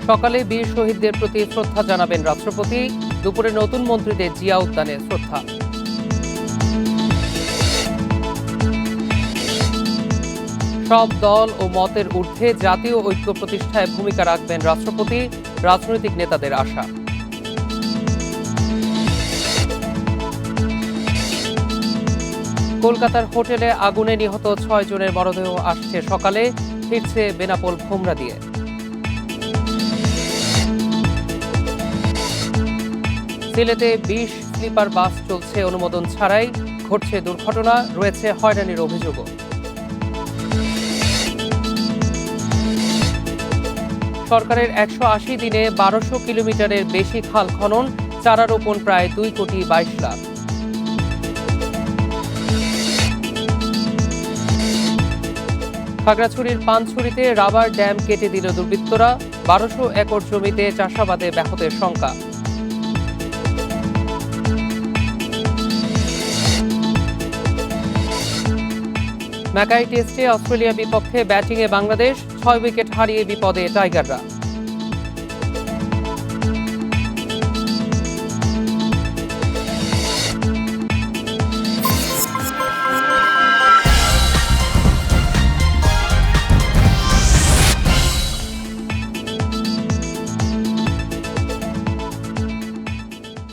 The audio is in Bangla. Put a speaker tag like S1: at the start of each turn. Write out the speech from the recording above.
S1: সকালে বীর শহীদদের প্রতি শ্রদ্ধা জানাবেন রাষ্ট্রপতি। দুপুরে নতুন মন্ত্রীদের জিয়া উদ্যানে শ্রদ্ধা। সব দল ও মতের ঊর্ধ্বে জাতীয় ঐক্য প্রতিষ্ঠায় ভূমিকা রাখবেন রাষ্ট্রপতি, রাজনৈতিক নেতাদের আশা। কলকাতার হোটেলে আগুনে নিহত 6 জনের মরদেহ আসছে সকালে, ফিরছে বেনাপোল ভোমরা দিয়ে। সিলেটে 20 স্লিপার বাস চলছে অনুমোদন ছাড়াই, ঘটছে দুর্ঘটনা, রয়েছে হয়রানির অভিযোগও। সরকারের 180 দিনে 1200 কিলোমিটারের বেশি খাল খনন, চারা রোপণ প্রায় 2,22 লাখ। খাগড়াছড়ির পানছড়িতে রাবার ড্যাম কেটে দিল দুর্বৃত্তরা, 1200 একর জমিতে চাষাবাদে ব্যাহতের শঙ্কা। ম্যাকাই টেস্টে অস্ট্রেলিয়া বিপক্ষে ব্যাটিংয়ে বাংলাদেশ, 6 উইকেট হারিয়ে বিপদে টাইগাররা।